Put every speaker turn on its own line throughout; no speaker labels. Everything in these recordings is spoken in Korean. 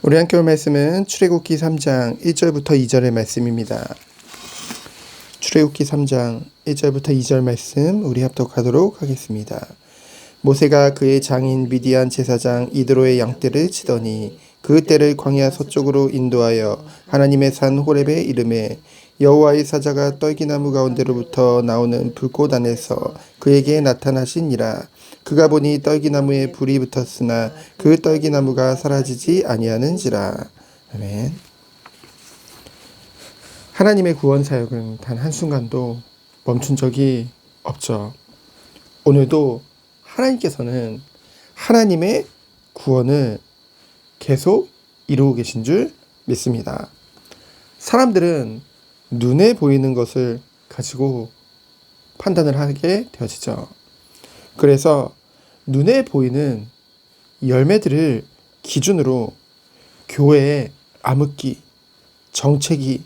우리 함께 볼 말씀은 출애굽기 3장 1절부터 2절의 말씀입니다. 출애굽기 3장 1절부터 2절 말씀 우리 합독하도록 하겠습니다. 모세가 그의 장인 미디안 제사장 이드로의 양떼를 치더니 그 떼를 광야 서쪽으로 인도하여 하나님의 산 호렙에 이르매 여호와의 사자가 떨기나무 가운데로부터 나오는 불꽃 안에서 그에게 나타나시니라. 그가 보니 떨기나무에 불이 붙었으나 그 떨기나무가 사라지지 아니하는지라. 아멘. 하나님의 구원 사역은 단 한순간도 멈춘 적이 없죠. 오늘도 하나님께서는 하나님의 구원을 계속 이루고 계신 줄 믿습니다. 사람들은 눈에 보이는 것을 가지고 판단을 하게 되어지죠. 그래서 눈에 보이는 열매들을 기준으로 교회의 암흑기, 정체기,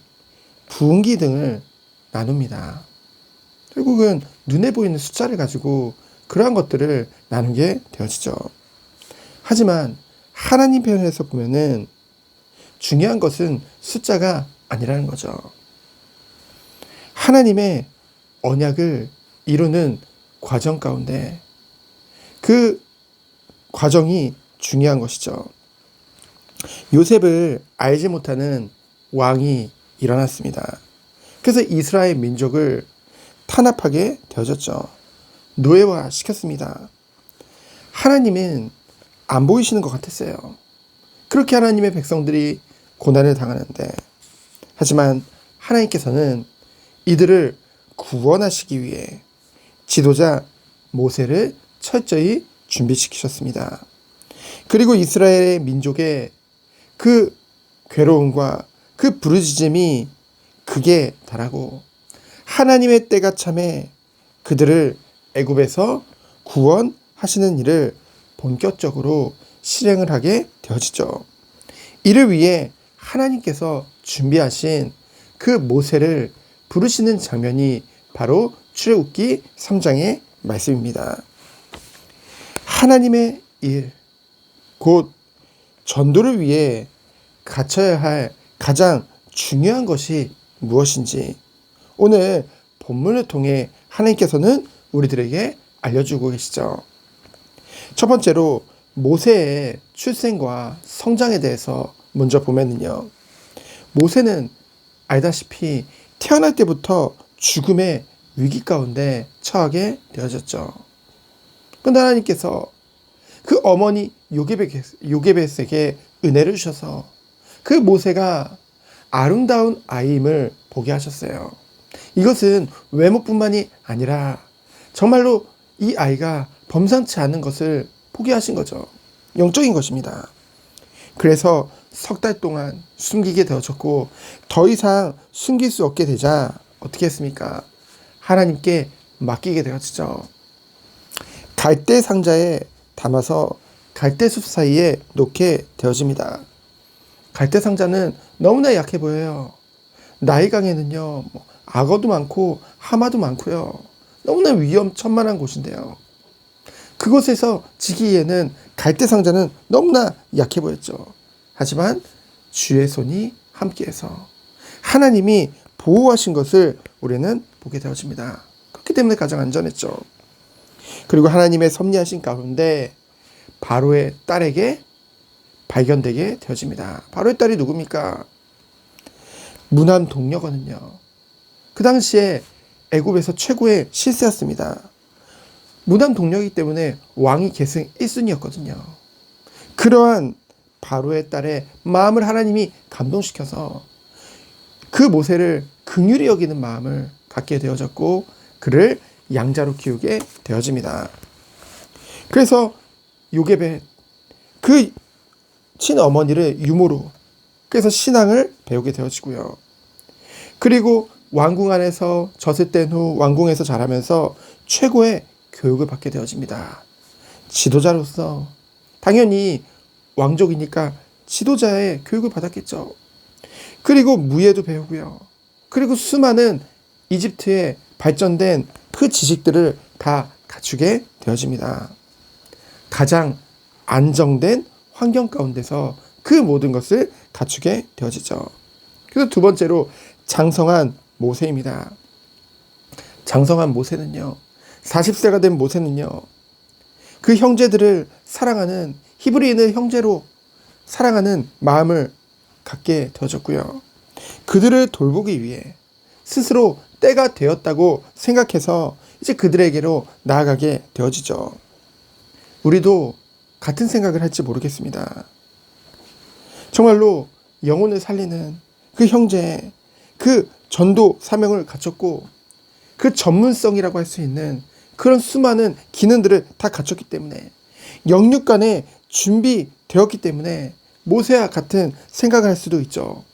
부흥기 등을 나눕니다. 결국은 눈에 보이는 숫자를 가지고 그러한 것들을 나누게 되어지죠. 하지만 하나님 편에서 보면은 중요한 것은 숫자가 아니라는 거죠. 하나님의 언약을 이루는 과정 가운데 그 과정이 중요한 것이죠. 요셉을 알지 못하는 왕이 일어났습니다. 그래서 이스라엘 민족을 탄압하게 되어졌죠. 노예화 시켰습니다. 하나님은 안 보이시는 것 같았어요. 그렇게 하나님의 백성들이 고난을 당하는데, 하지만 하나님께서는 이들을 구원하시기 위해 지도자 모세를 철저히 준비시키셨습니다. 그리고 이스라엘의 민족의 그 괴로움과 그 부르짖음이 극에 달하고 하나님의 때가 참에 그들을 애굽에서 구원하시는 일을 본격적으로 실행을 하게 되어지죠. 이를 위해 하나님께서 준비하신 그 모세를 부르시는 장면이 바로 출애굽기 3장의 말씀입니다. 하나님의 일, 곧 전도를 위해 갖춰야 할 가장 중요한 것이 무엇인지 오늘 본문을 통해 하나님께서는 우리들에게 알려주고 계시죠. 첫 번째로 모세의 출생과 성장에 대해서 먼저 보면은요. 모세는 알다시피 태어날 때부터 죽음의 위기 가운데 처하게 되어졌죠. 그런데 하나님께서 그 어머니 요게벳에게 은혜를 주셔서 그 모세가 아름다운 아이임을 보게 하셨어요. 이것은 외모뿐만이 아니라 정말로 이 아이가 범상치 않은 것을 보게 하신 거죠. 영적인 것입니다. 그래서 석 달 동안 숨기게 되어졌고 더 이상 숨길 수 없게 되자 어떻게 했습니까? 하나님께 맡기게 되어지죠. 갈대 상자에 담아서 갈대숲 사이에 놓게 되어집니다. 갈대 상자는 너무나 약해 보여요. 나일강에는요, 악어도 많고 하마도 많고요. 너무나 위험천만한 곳인데요. 그곳에서 지기에는 갈대 상자는 너무나 약해 보였죠. 하지만 주의 손이 함께해서 하나님이 보호하신 것을 우리는 보게 되어집니다. 그렇기 때문에 가장 안전했죠. 그리고 하나님의 섭리하신 가운데 바로의 딸에게 발견되게 되어집니다. 바로의 딸이 누굽니까? 무남 동녀거든요. 그 당시에 애굽에서 최고의 실세였습니다. 무남 동녀이기 때문에 왕위 계승 1순위였거든요. 그러한 바로의 딸의 마음을 하나님이 감동시켜서 그 모세를 긍휼히 여기는 마음을 갖게 되어졌고 그를 양자로 키우게 되어집니다. 그래서 요게벳 그 친어머니를 유모로 그래서 신앙을 배우게 되어지고요. 그리고 왕궁 안에서 젖을 뗀 후 왕궁에서 자라면서 최고의 교육을 받게 되어집니다. 지도자로서 당연히 왕족이니까 지도자의 교육을 받았겠죠. 그리고 무예도 배우고요. 그리고 수많은 이집트의 발전된 그 지식들을 다 갖추게 되어집니다. 가장 안정된 환경 가운데서 그 모든 것을 갖추게 되어지죠. 그래서 두 번째로 장성한 모세입니다. 장성한 모세는요, 40세가 된 모세는요, 그 형제들을 사랑하는, 히브리인을 형제로 사랑하는 마음을 갖게 되어졌고요. 그들을 돌보기 위해 스스로 때가 되었다고 생각해서 이제 그들에게로 나아가게 되어지죠. 우리도 같은 생각을 할지 모르겠습니다. 정말로 영혼을 살리는 그 형제의 그 전도 사명을 갖췄고, 그 전문성이라고 할 수 있는 그런 수많은 기능들을 다 갖췄기 때문에, 영육간에 준비되었기 때문에 모세와 같은 생각을 할 수도 있죠.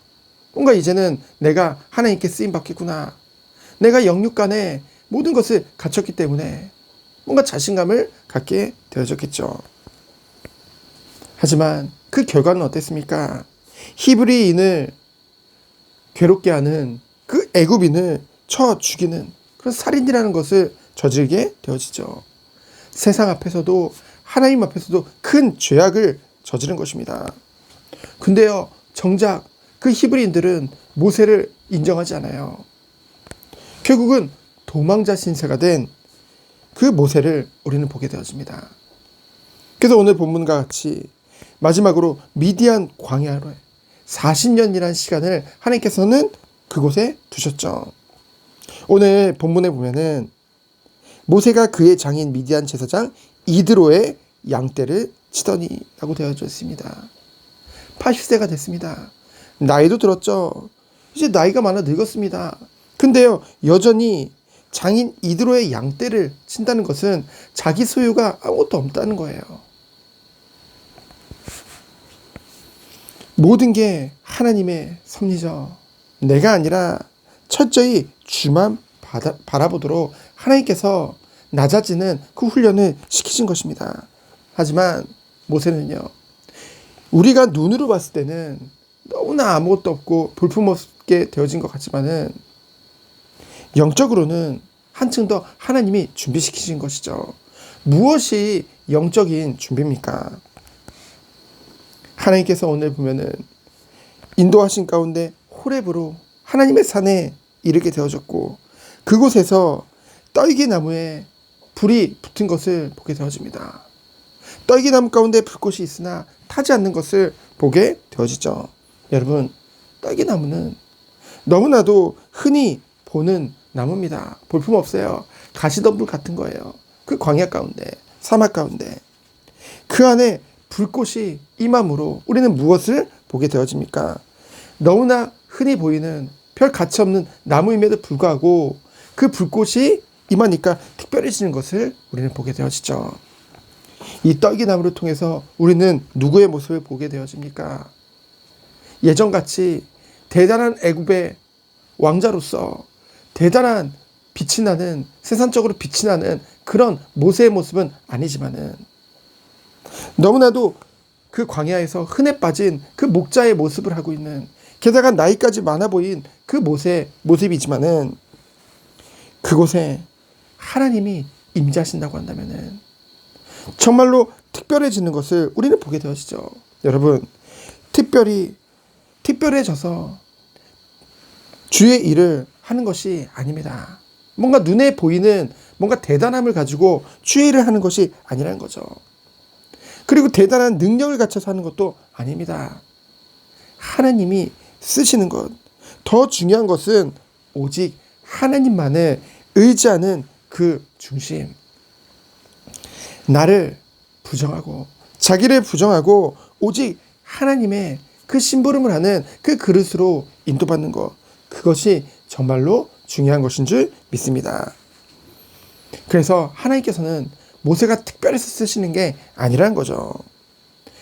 뭔가 이제는 내가 하나님께 쓰임받겠구나, 내가 영육간에 모든 것을 갖췄기 때문에 뭔가 자신감을 갖게 되어졌겠죠. 하지만 그 결과는 어땠습니까? 히브리인을 괴롭게 하는 그 애굽인을 쳐 죽이는 그런 살인이라는 것을 저지르게 되어지죠. 세상 앞에서도 하나님 앞에서도 큰 죄악을 저지른 것입니다. 근데요, 정작 그 히브리인들은 모세를 인정하지 않아요. 결국은 도망자 신세가 된 그 모세를 우리는 보게 되어집니다. 그래서 오늘 본문과 같이 마지막으로 미디안 광야로 40년이라는 시간을 하나님께서는 그곳에 두셨죠. 오늘 본문에 보면은 모세가 그의 장인 미디안 제사장 이드로의 양떼를 치더니 라고 되어져 있습니다. 80세가 됐습니다. 나이도 들었죠. 이제 나이가 많아 늙었습니다. 근데요, 여전히 장인 이드로의 양떼를 친다는 것은 자기 소유가 아무것도 없다는 거예요. 모든 게 하나님의 섭리죠. 내가 아니라 철저히 주만 바라보도록 하나님께서 낮아지는 그 훈련을 시키신 것입니다. 하지만 모세는요, 우리가 눈으로 봤을 때는 너무나 아무것도 없고 볼품없게 되어진 것 같지만은 영적으로는 한층 더 하나님이 준비시키신 것이죠. 무엇이 영적인 준비입니까? 하나님께서 오늘 보면은 인도하신 가운데 호렙으로 하나님의 산에 이르게 되어졌고, 그곳에서 떨기나무에 불이 붙은 것을 보게 되어집니다. 떨기나무 가운데 불꽃이 있으나 타지 않는 것을 보게 되어지죠. 여러분, 떨기나무는 너무나도 흔히 보는 나무입니다. 볼품 없어요. 가시덤불 같은 거예요. 그 광야 가운데, 사막 가운데 그 안에 불꽃이 임함으로 우리는 무엇을 보게 되어집니까? 너무나 흔히 보이는 별 가치 없는 나무임에도 불구하고 그 불꽃이 임하니까 특별해지는 것을 우리는 보게 되어지죠. 이 떨기나무를 통해서 우리는 누구의 모습을 보게 되어집니까? 예전같이 대단한 애굽의 왕자로서 대단한 빛이 나는, 세상적으로 빛이 나는 그런 모세의 모습은 아니지만은, 너무나도 그 광야에서 흔해 빠진 그 목자의 모습을 하고 있는, 게다가 나이까지 많아 보인 그 모세의 모습이지만은, 그곳에 하나님이 임재하신다고 한다면은 정말로 특별해지는 것을 우리는 보게 되어지죠. 여러분, 특별해져서 주의 일을 하는 것이 아닙니다. 뭔가 눈에 보이는 뭔가 대단함을 가지고 주의 일을 하는 것이 아니라는 거죠. 그리고 대단한 능력을 갖춰서 하는 것도 아닙니다. 하나님이 쓰시는 것, 더 중요한 것은 오직 하나님만을 의지하는 그 중심. 나를 부정하고 자기를 부정하고 오직 하나님의 그 심부름을 하는 그 그릇으로 인도받는 것, 그것이 정말로 중요한 것인 줄 믿습니다. 그래서 하나님께서는 모세가 특별해서 쓰시는 게 아니라는 거죠.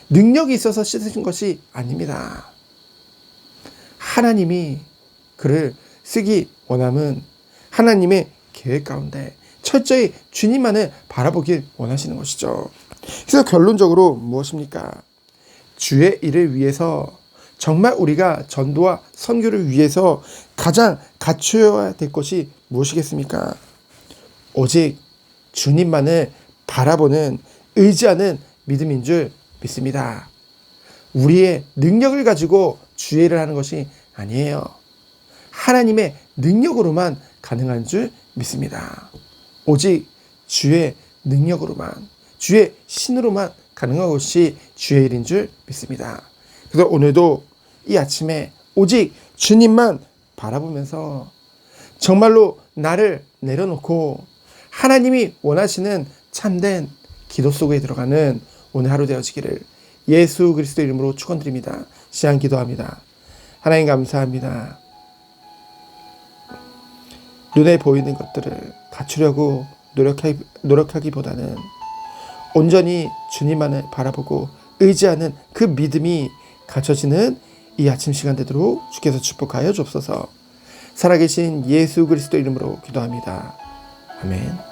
능력이 있어서 쓰신 것이 아닙니다. 하나님이 그를 쓰기 원함은 하나님의 계획 가운데 철저히 주님만을 바라보길 원하시는 것이죠. 그래서 결론적으로 무엇입니까? 주의 일을 위해서, 정말 우리가 전도와 선교를 위해서 가장 갖추어야 될 것이 무엇이겠습니까? 오직 주님만을 바라보는, 의지하는 믿음인 줄 믿습니다. 우리의 능력을 가지고 주의를 하는 것이 아니에요. 하나님의 능력으로만 가능한 줄 믿습니다. 오직 주의 능력으로만, 주의 신으로만 가능한 것이 주의 일인 줄 믿습니다. 그래서 오늘도 이 아침에 오직 주님만 바라보면서 정말로 나를 내려놓고 하나님이 원하시는 참된 기도 속에 들어가는 오늘 하루 되어지기를 예수 그리스도 이름으로 축원드립니다. 시간 기도합니다. 하나님 감사합니다. 눈에 보이는 것들을 갖추려고 노력하기보다는 온전히 주님만을 바라보고 의지하는 그 믿음이 갖춰지는 이 아침 시간 되도록 주께서 축복하여 주옵소서. 살아계신 예수 그리스도 이름으로 기도합니다. 아멘.